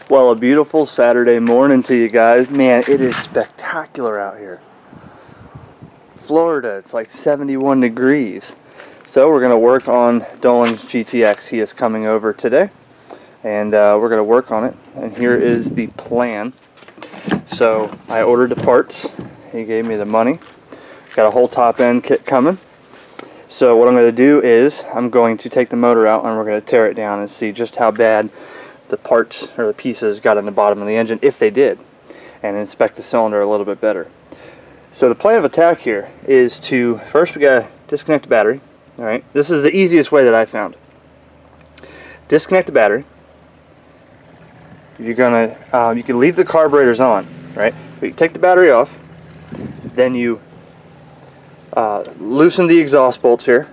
Well, a beautiful Saturday morning to you guys. Man, it is spectacular out here. Florida, it's like 71 degrees. So we're going to work on Dolan's GTX. He is coming over today, and we're going to work on it. And here is the plan. So I ordered the parts. He gave me the money. Got a whole top end kit coming. So what I'm going to do is I'm going to take the motor out and we're going to tear it down and see just how bad the parts or the pieces got in the bottom of the engine, if they did, and inspect the cylinder a little bit better. So the plan of attack here is to, first we got to disconnect the battery. Alright, this is the easiest way that I found. Disconnect the battery. You're gonna, you can leave the carburetors on, right? But you take the battery off, then you loosen the exhaust bolts here,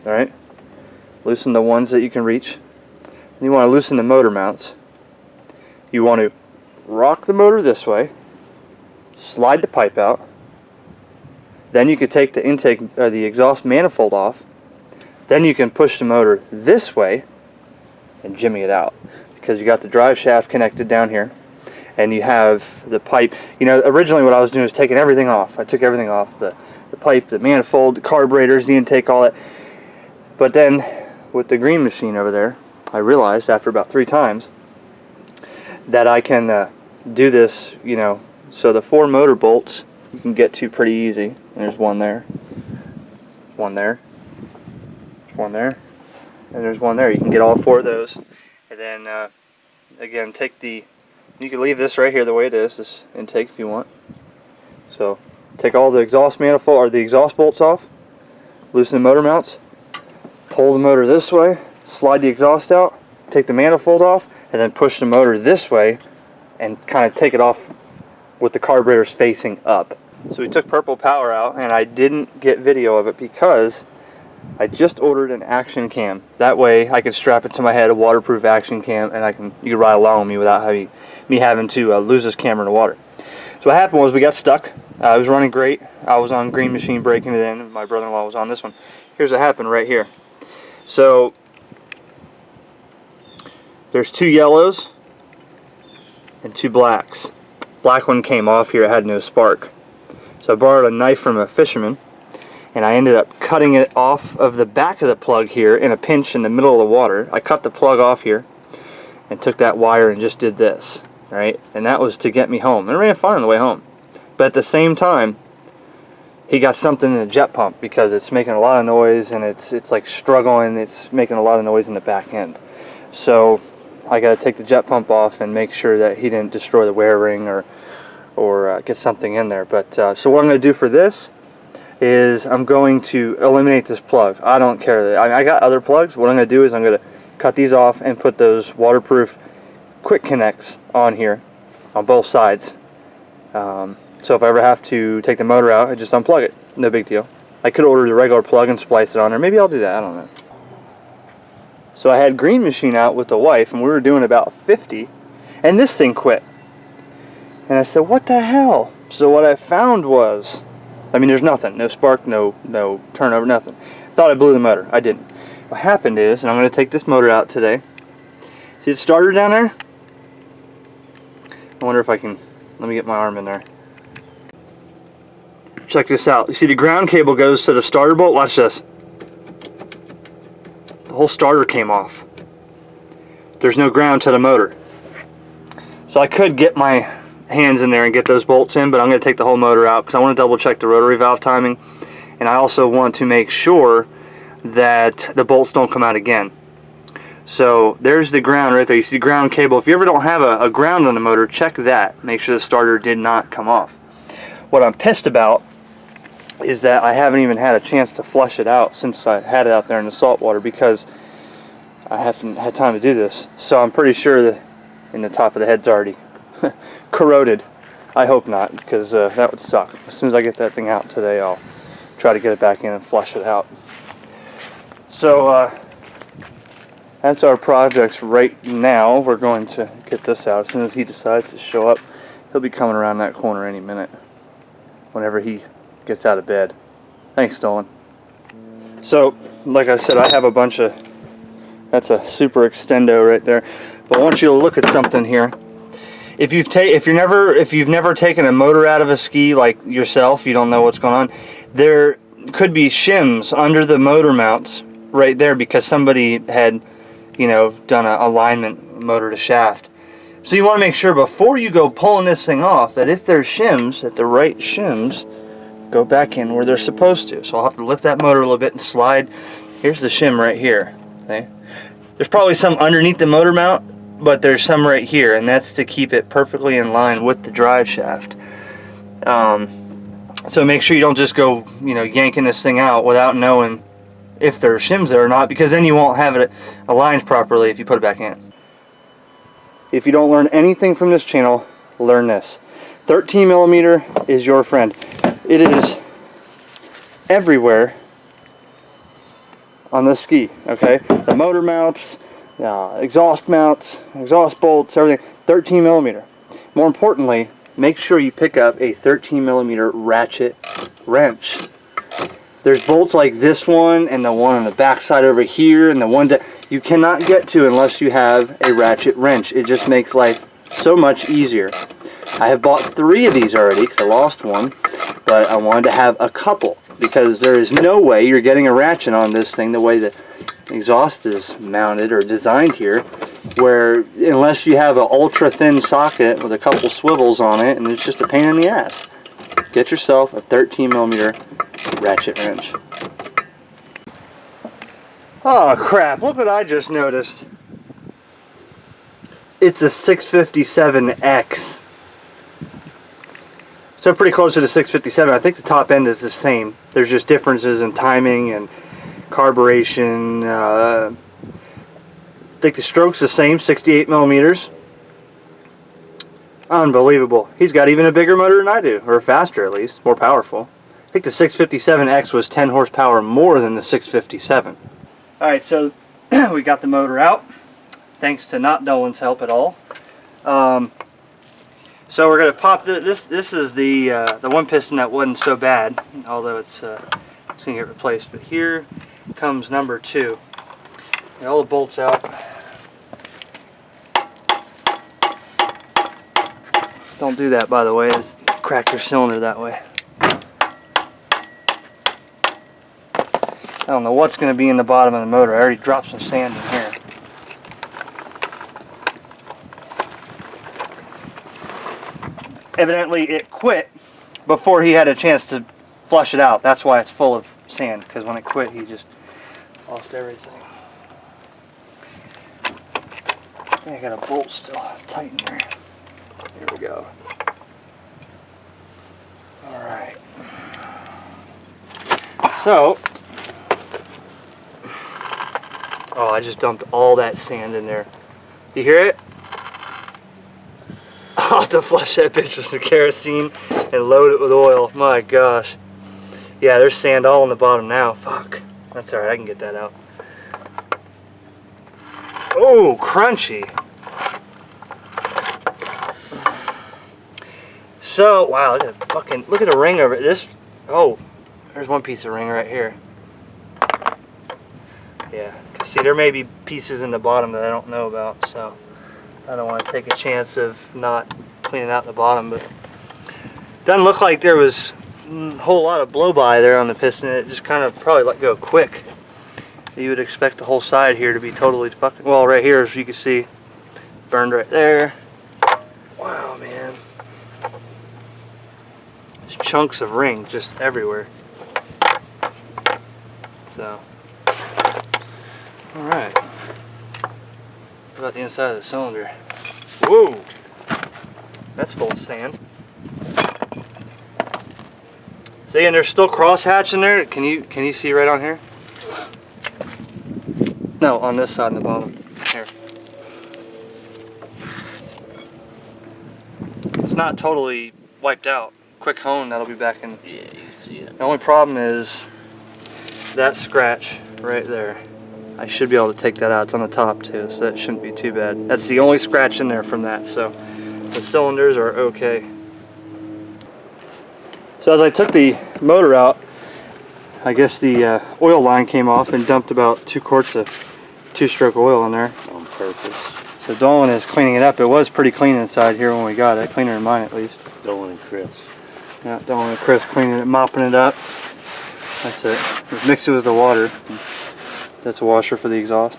alright? Loosen the ones that you can reach. You want to loosen the motor mounts. You want to rock the motor this way, slide the pipe out, then you could take the intake or the exhaust manifold off, then you can push the motor this way and jimmy it out, because you got the drive shaft connected down here and you have the pipe. You know, originally what I was doing was taking everything off. I took everything off, the pipe, the manifold, the carburetors, the intake, all that. But then with the green machine over there, I realized after about 3 times that I can do this, you know, so the 4 motor bolts you can get to pretty easy. And there's one there, one there, there's one there, and there's one there. You can get all 4 of those, and then again, take the, you can leave this right here the way it is, this intake if you want. So take all the exhaust manifold or the exhaust bolts off, loosen the motor mounts, pull the motor this way, slide the exhaust out, take the manifold off, and then push the motor this way and kind of take it off with the carburetors facing up. So we took purple power out, and I didn't get video of it because I just ordered an action cam. That way I can strap it to my head, a waterproof action cam, and you can ride along with me without me having to lose this camera in the water. So what happened was we got stuck. It was running great. I was on green machine breaking it in. My brother-in-law was on this one. Here's what happened right here. So there's 2 yellows and 2 blacks. Black one came off here, it had no spark. So I borrowed a knife from a fisherman, and I ended up cutting it off of the back of the plug here in a pinch in the middle of the water. I cut the plug off here and took that wire and just did this, right? And that was to get me home. And it ran fine on the way home. But at the same time, he got something in the jet pump because it's making a lot of noise, and it's like struggling. It's making a lot of noise in the back end. So I got to take the jet pump off and make sure that he didn't destroy the wear ring or get something in there. But so what I'm going to do for this is I'm going to eliminate this plug. I don't care. I got other plugs. What I'm going to do is I'm going to cut these off and put those waterproof quick connects on here on both sides. So if I ever have to take the motor out, I just unplug it. No big deal. I could order the regular plug and splice it on there. Maybe I'll do that. I don't know. So I had green machine out with the wife, and we were doing about 50, and this thing quit. And I said, what the hell? So what I found was, I mean, there's nothing. No spark, no turnover, nothing. I thought I blew the motor. I didn't. What happened is, and I'm going to take this motor out today. See the starter down there? I wonder if I can, let me get my arm in there. Check this out. You see the ground cable goes to the starter bolt? Watch this. The whole starter came off. There's no ground to the motor. So I could get my hands in there and get those bolts in, but I'm going to take the whole motor out because I want to double check the rotary valve timing, and I also want to make sure that the bolts don't come out again. So there's the ground right there. You see the ground cable. If you ever don't have a ground on the motor, check that. Make sure the starter did not come off. What I'm pissed about is that I haven't even had a chance to flush it out since I had it out there in the salt water, because I haven't had time to do this. So I'm pretty sure that in the top of the head's already corroded. I hope not, because that would suck. As soon as I get that thing out today, I'll try to get it back in and flush it out. So that's our projects right now. We're going to get this out. As soon as he decides to show up, he'll be coming around that corner any minute whenever he gets out of bed. Thanks, Dolan. So, like I said, I have a bunch of, that's a super extendo right there. But I want you to look at something here. if you've never taken a motor out of a ski like yourself, you don't know what's going on. There could be shims under the motor mounts right there because somebody had, you know, done an alignment motor to shaft. So you want to make sure before you go pulling this thing off that if there's shims, that the right shims go back in where they're supposed to. So I'll have to lift that motor a little bit and slide. Here's the shim right here. Okay? There's probably some underneath the motor mount, but there's some right here, and that's to keep it perfectly in line with the drive shaft. So make sure you don't just go, you know, yanking this thing out without knowing if there are shims there or not, because then you won't have it aligned properly if you put it back in. If you don't learn anything from this channel, learn this. 13mm is your friend. It is everywhere on this ski, okay? The motor mounts, exhaust mounts, exhaust bolts, everything, 13mm. More importantly, make sure you pick up a 13mm ratchet wrench. There's bolts like this one and the one on the back side over here and the one that you cannot get to unless you have a ratchet wrench. It just makes life so much easier. I have bought 3 of these already because I lost one, but I wanted to have a couple because there is no way you're getting a ratchet on this thing the way the exhaust is mounted or designed here, where unless you have an ultra thin socket with a couple swivels on it, and it's just a pain in the ass. Get yourself a 13mm ratchet wrench. Oh crap, look what I just noticed. It's a 657X. So pretty close to the 657. I think the top end is the same. There's just differences in timing and carburation. I think the stroke's the same, 68mm. Unbelievable. He's got even a bigger motor than I do, or faster at least, more powerful. I think the 657X was 10 horsepower more than the 657. Alright, so we got the motor out, thanks to not Dolan's help at all. So we're going to pop this is the one piston that wasn't so bad, although it's going to get replaced. But here comes number 2. Get all the bolts out. Don't do that, by the way. It's crack your cylinder that way. I don't know what's going to be in the bottom of the motor. I already dropped some sand in here. Evidently it quit before he had a chance to flush it out. That's why it's full of sand, because when it quit he just lost everything. I think I got a bolt still tight in there. Here we go. Alright. So, oh, I just dumped all that sand in there. Do you hear it? I'll have to flush that bitch with some kerosene and load it with oil. My gosh. Yeah, there's sand all on the bottom now. Fuck. That's alright, I can get that out. Oh, crunchy. So, wow, look at the ring over this. Oh, there's one piece of ring right here. Yeah, see, there may be pieces in the bottom that I don't know about, so I don't want to take a chance of not cleaning out the bottom, but doesn't look like there was a whole lot of blow-by there on the piston. It just kind of probably let go quick. You would expect the whole side here to be totally fucking, well, right here, as you can see, burned right there. Wow, man. There's chunks of ring just everywhere. So, alright. What about the inside of the cylinder? Whoa! That's full of sand. See, and there's still crosshatch in there. Can you see right on here? No, on this side and the bottom. Here. It's not totally wiped out. Quick hone, that'll be back in. Yeah, you see it. The only problem is that scratch right there. I should be able to take that out. It's on the top too, so that shouldn't be too bad. That's the only scratch in there from that, so the cylinders are okay. So as I took the motor out, I guess the oil line came off and dumped about 2 quarts of 2-stroke oil in there. On purpose. So Dolan is cleaning it up. It was pretty clean inside here when we got it, cleaner than mine at least. Dolan and Chris. Yeah, Dolan and Chris cleaning it, mopping it up. That's it. Mix it with the water. That's a washer for the exhaust.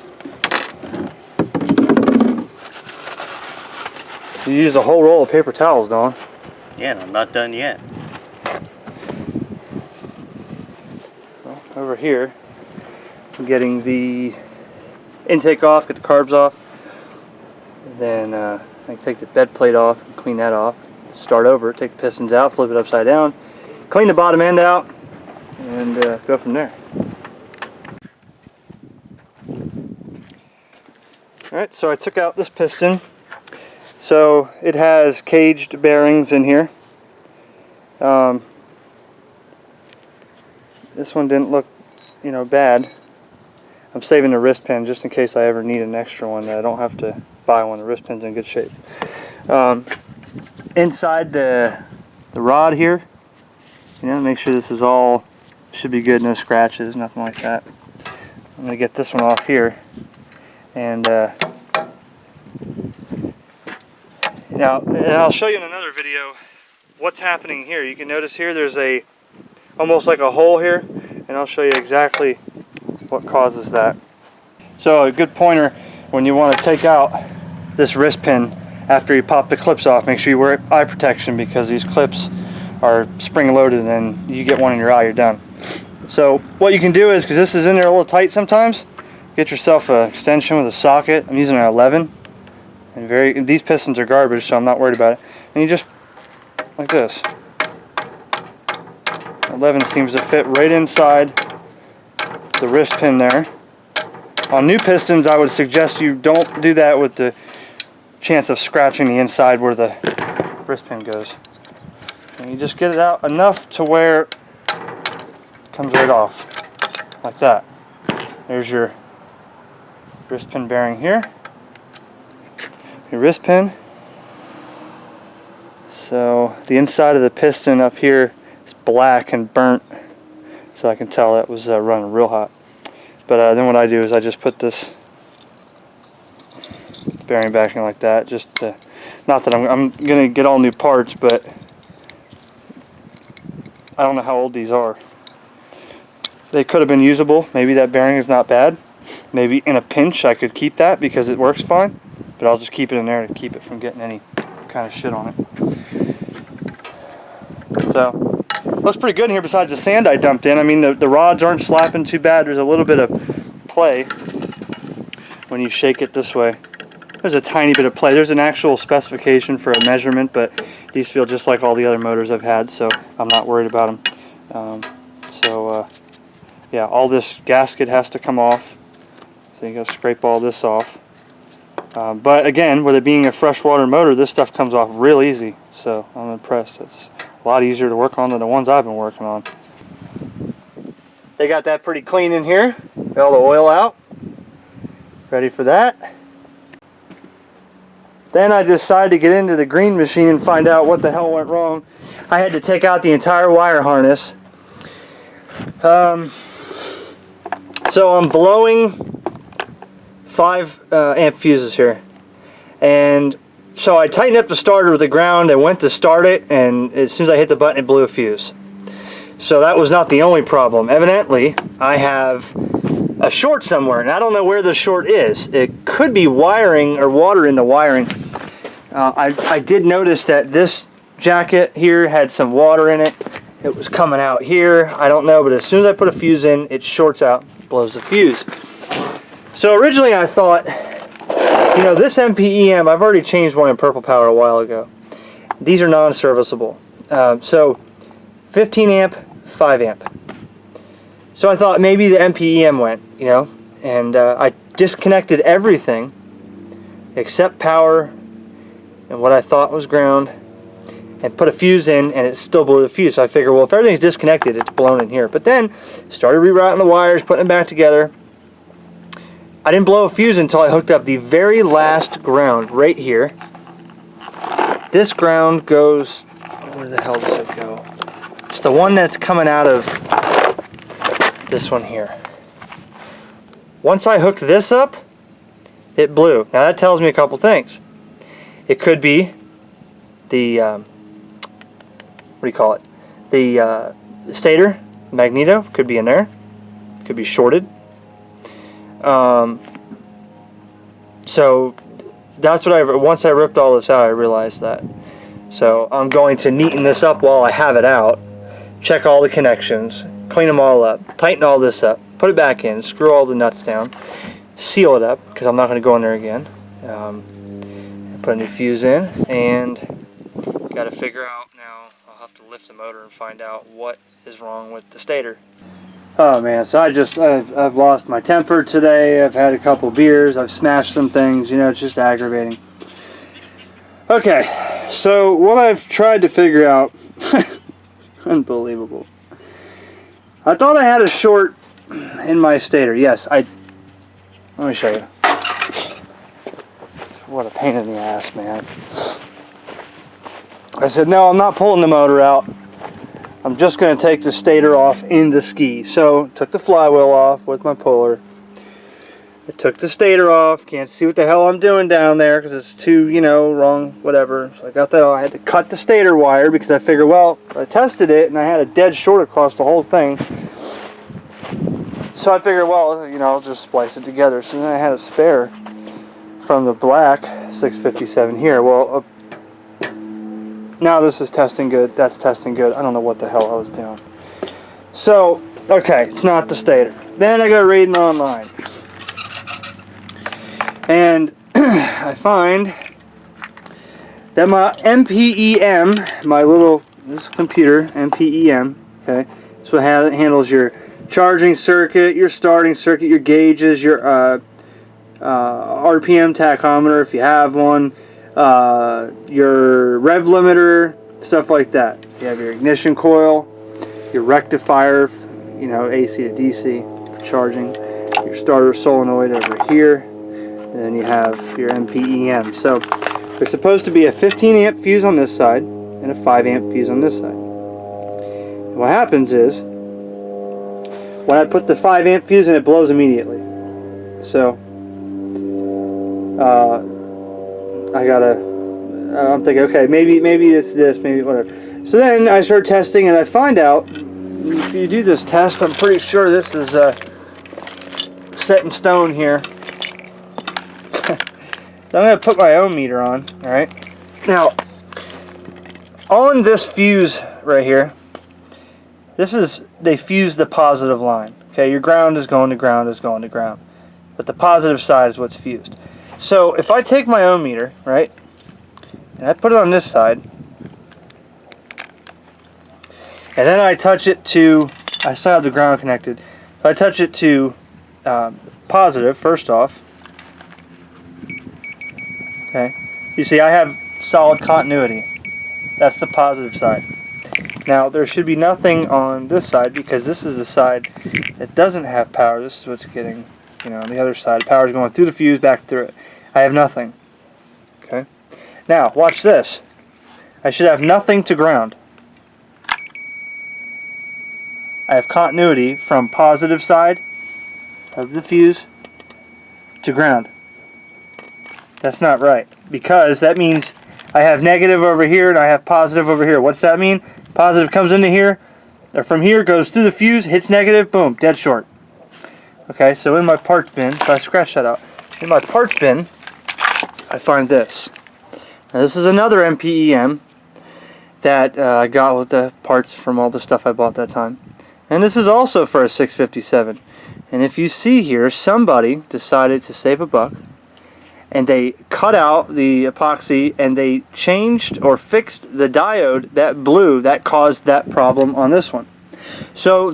You used a whole roll of paper towels, Dolan. Yeah, and I'm not done yet. Well, over here, I'm getting the intake off, get the carbs off. And then I can take the bed plate off and clean that off. Start over, take the pistons out, flip it upside down, clean the bottom end out, and go from there. Alright, so I took out this piston. So it has caged bearings in here. This one didn't look, you know, bad. I'm saving the wrist pin just in case I ever need an extra one that I don't have to buy one. The wrist pin's in good shape. Inside the rod here, you know, make sure this is all, should be good, no scratches, nothing like that. I'm going to get this one off here, and I'll show you in another video what's happening here. You can notice here there's a almost like a hole here, and I'll show you exactly what causes that. So a good pointer when you want to take out this wrist pin after you pop the clips off, make sure you wear eye protection, because these clips are spring loaded and you get one in your eye, you're done. So what you can do is, because this is in there a little tight sometimes, get yourself an extension with a socket. I'm using an 11, and these pistons are garbage, so I'm not worried about it. And you just, like this. 11 seems to fit right inside the wrist pin there. On new pistons, I would suggest you don't do that with the chance of scratching the inside where the wrist pin goes. And you just get it out enough to where it comes right off, like that. There's your wrist pin bearing here. Your wrist pin. So the inside of the piston up here is black and burnt, so I can tell that was running real hot. But then what I do is I just put this bearing back in like that, just to, not that I'm gonna get all new parts, but I don't know how old these are. They could have been usable. Maybe that bearing is not bad. Maybe in a pinch I could keep that because it works fine, but I'll just keep it in there to keep it from getting any kind of shit on it. So looks pretty good in here besides the sand I dumped in. I mean, the rods aren't slapping too bad. There's a little bit of play when you shake it this way. There's a tiny bit of play. There's an actual specification for a measurement, but these feel just like all the other motors I've had, so I'm not worried about them. Yeah, all this gasket has to come off, so you gotta scrape all this off. But again, with it being a freshwater motor, this stuff comes off real easy, so I'm impressed. It's a lot easier to work on than the ones I've been working on. They got that pretty clean in here. Got all the oil out. Ready for that. Then I decided to get into the green machine and find out what the hell went wrong. I had to take out the entire wire harness. So I'm blowing 5 amp fuses here. And so I tightened up the starter with the ground and went to start it, and as soon as I hit the button it blew a fuse. So that was not the only problem. Evidently I have a short somewhere, and I don't know where the short is. It could be wiring or water in the wiring. I did notice that this jacket here had some water in it. It was coming out here. I don't know, but as soon as I put a fuse in, it shorts out, blows the fuse. So originally I thought, you know, this MPEM, I've already changed one in Purple Power a while ago. These are non-serviceable. So 15 amp, 5 amp. So I thought maybe the MPEM went, you know, and I disconnected everything except power and what I thought was ground, and put a fuse in, and it still blew the fuse. So I figured, well, if everything's disconnected, it's blown in here. But then started rerouting the wires, putting them back together. I didn't blow a fuse until I hooked up the very last ground right here. This ground goes, where the hell does it go? It's the one that's coming out of this one here. Once I hooked this up, it blew. Now that tells me a couple things. It could be the, what do you call it? The stator, magneto, could be in there. Could be shorted. So that's what once I ripped all this out, I realized that. So I'm going to neaten this up while I have it out, check all the connections, clean them all up, tighten all this up, put it back in, screw all the nuts down, seal it up, because I'm not going to go in there again. Put a new fuse in, and got to figure out now, I'll have to lift the motor and find out what is wrong with the stator. Oh man, so I've lost my temper today. I've had a couple beers, I've smashed some things, you know, it's just aggravating. Okay, so what I've tried to figure out, unbelievable. I thought I had a short in my stator. Yes, let me show you. What a pain in the ass, man. I said, no, I'm not pulling the motor out. I'm just going to take the stator off in the ski. So, took the flywheel off with my puller. I took the stator off. Can't see what the hell I'm doing down there because it's too, you know, wrong, whatever. So I got that off. I had to cut the stator wire because I figured, well, I tested it and I had a dead short across the whole thing. So I figured, well, you know, I'll just splice it together. So then I had a spare from the black 657 here. Well, now this is testing good, that's testing good. I don't know what the hell I was doing. So, okay, it's not the stator. Then I go reading online. And I find that my MPEM, my little, this computer, MPEM, okay, this what handles your charging circuit, your starting circuit, your gauges, your RPM tachometer if you have one, your rev limiter, stuff like that. You have your ignition coil, your rectifier, you know, AC to DC for charging, your starter solenoid over here, and then you have your MPEM. So there's supposed to be a 15 amp fuse on this side and a 5 amp fuse on this side. And what happens is when I put the 5 amp fuse in, it blows immediately. So I'm thinking, okay, maybe it's this, maybe whatever. So then I start testing and I find out, if you do this test, I'm pretty sure this is set in stone here. So I'm going to put my ohm meter on, alright? Now, on this fuse right here, they fuse the positive line. Okay, your ground is going to ground is going to ground. But the positive side is what's fused. So if I take my ohm meter, right, and I put it on this side, and then I touch it to, I still have the ground connected, so I touch it to positive first off. Okay, you see I have solid continuity. That's the positive side. Now there should be nothing on this side because this is the side that doesn't have power. This is what's getting, you know, on the other side. Power is going through the fuse, back through it. I have nothing. Okay. Now watch this. I should have nothing to ground. I have continuity from positive side of the fuse to ground. That's not right, because that means I have negative over here and I have positive over here. What's that mean? Positive comes into here, or from here, goes through the fuse, hits negative, boom, dead short. Okay, so in my parts bin, so I scratched that out. In my parts bin, I find this. Now this is another MPEM that I got with the parts from all the stuff I bought that time. And this is also for a 657. And if you see here, somebody decided to save a buck, and they cut out the epoxy and they changed or fixed the diode that blew, that caused that problem on this one. So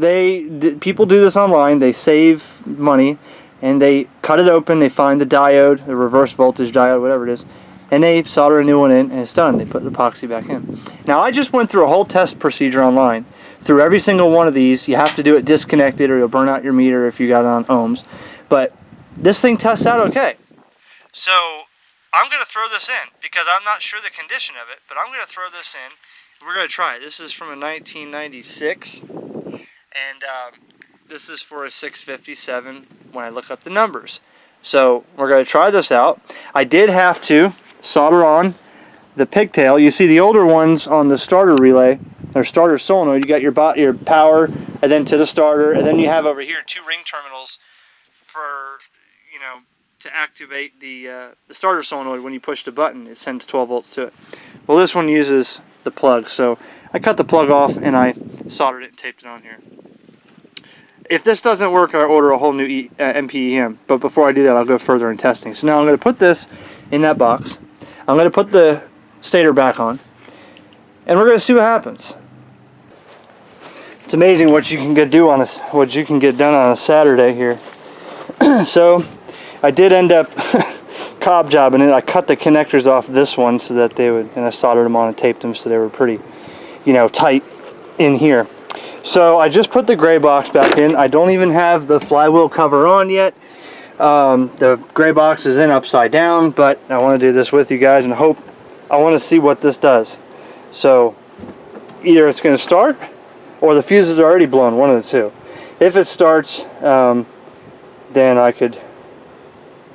people do this online, they save money, and they cut it open, they find the diode, the reverse voltage diode, whatever it is, and they solder a new one in, and it's done. They put the epoxy back in. Now I just went through a whole test procedure online. Through every single one of these, you have to do it disconnected or you'll burn out your meter if you got it on ohms. But this thing tests out okay. So I'm going to throw this in because I'm not sure the condition of it, but I'm going to throw this in. We're going to try it. This is from a 1996, and this is for a 657 when I look up the numbers. So we're going to try this out. I did have to solder on the pigtail. You see the older ones on the starter relay, or starter solenoid, you got your power, and then to the starter, and then you have over here 2 ring terminals for, you know, to activate the starter solenoid. When you push the button, it sends 12 volts to it. Well, this one uses the plug, so I cut the plug off and I soldered it and taped it on here. If this doesn't work, I order a whole new MPEM, but before I do that, I'll go further in testing. So now I'm going to put this in that box. I'm going to put the stator back on, and we're going to see what happens. It's amazing what you can get done on a Saturday here. So I did end up cob jobbing it. I cut the connectors off this one so that they would, and I soldered them on and taped them so they were pretty, you know, tight in here. So I just put the gray box back in. I don't even have the flywheel cover on yet. The gray box is in upside down, but I want to do this with you guys and I want to see what this does. So either it's going to start or the fuses are already blown, one of the two. If it starts, then I could,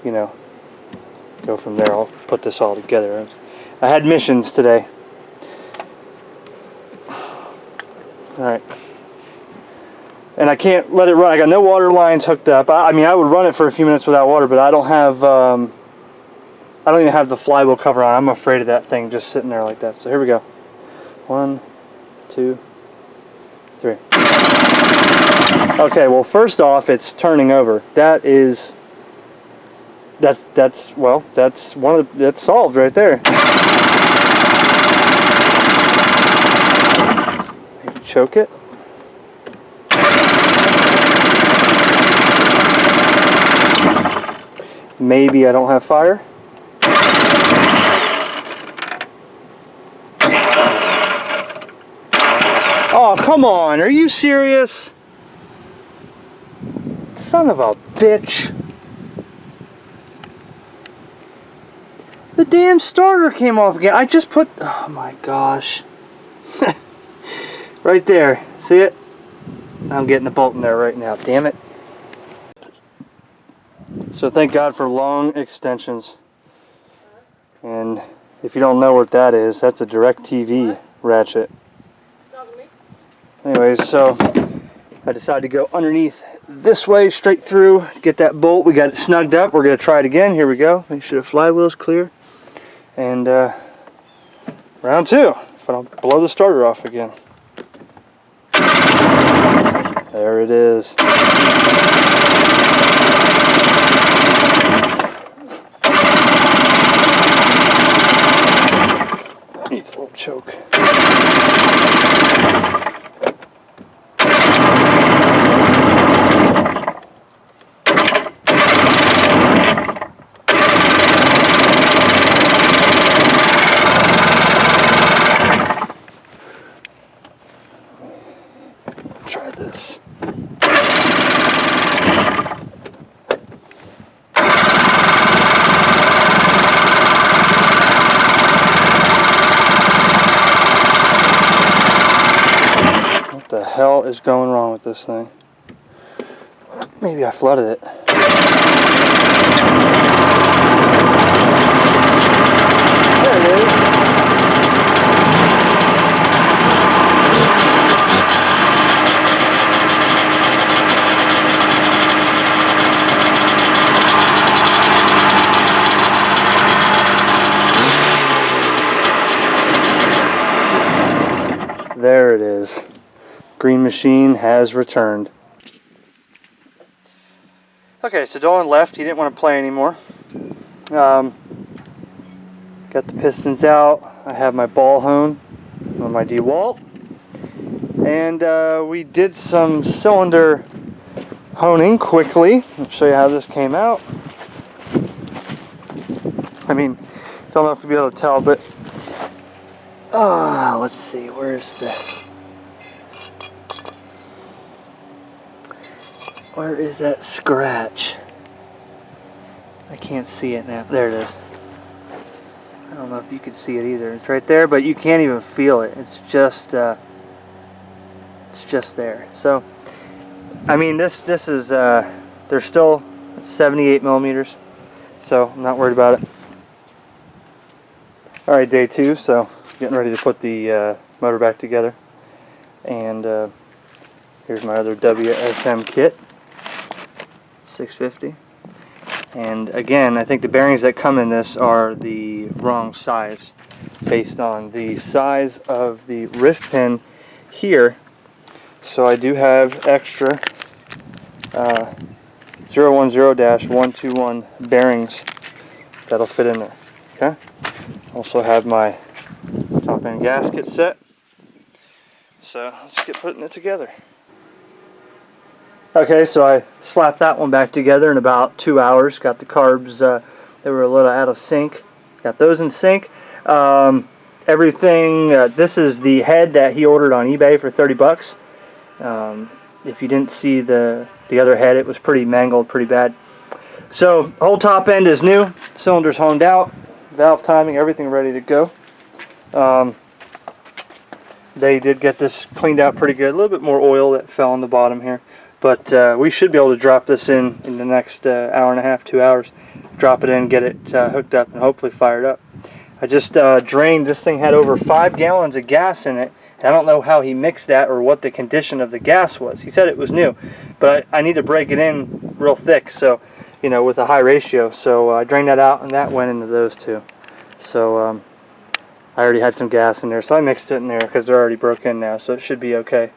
you know, go from there. I'll put this all together. I had missions today. Alright. And I can't let it run. I got no water lines hooked up. I mean, I would run it for a few minutes without water, but I don't have, I don't even have the flywheel cover on. I'm afraid of that thing just sitting there like that. So here we go. 1, 2, 3. Okay, well, first off, it's turning over. That's solved right there. Maybe choke it. Maybe I don't have fire. Oh, come on, are you serious? Son of a bitch. The damn starter came off again. I just put, oh my gosh. Right there, see it? I'm getting a bolt in there right now, damn it. So thank God for long extensions. And if you don't know what that is, that's a DirecTV ratchet. Anyways, so I decided to go underneath this way, straight through, get that bolt. We got it snugged up. We're going to try it again. Here we go. Make sure the flywheel's clear. And round 2. If I don't blow the starter off again. There it is. Needs a little choke. Try this. What the hell is going wrong with this thing? Maybe I flooded it. There it is. There it is. Green machine has returned. Okay, so Dolan left. He didn't want to play anymore. Got the pistons out. I have my ball hone on my DeWalt. And we did some cylinder honing quickly. I'll show you how this came out. I mean, don't know if you'll be able to tell, but let's see, where is that scratch? I can't see it now. There it is. I don't know if you can see it either. It's right there, but you can't even feel it. It's just there. So, I mean, this is they're still 78 millimeters. so I'm not worried about it. Alright, day 2, so getting ready to put the motor back together. And here's my other WSM kit, 650. And again, I think the bearings that come in this are the wrong size based on the size of the wrist pin here. So I do have extra 010-121 bearings that'll fit in there. Okay. Also have my top end gasket set. So let's get putting it together. Okay, so I slapped that one back together in about 2 hours. Got the carbs, they were a little out of sync. Got those in sync. Everything, this is the head that he ordered on eBay for 30 bucks. If you didn't see the other head, it was pretty mangled, pretty bad. So, whole top end is new. Cylinders honed out. Valve timing, everything ready to go. They did get this cleaned out pretty good. A little bit more oil that fell on the bottom here. But we should be able to drop this in the next hour and a half, 2 hours. Drop it in, get it hooked up, and hopefully fired up. I just drained, this thing had over 5 gallons of gas in it. And I don't know how he mixed that or what the condition of the gas was. He said it was new, but I need to break it in real thick, so, you know, with a high ratio. So I drained that out, and that went into those two. So I already had some gas in there, so I mixed it in there because they're already broke in now, so it should be okay.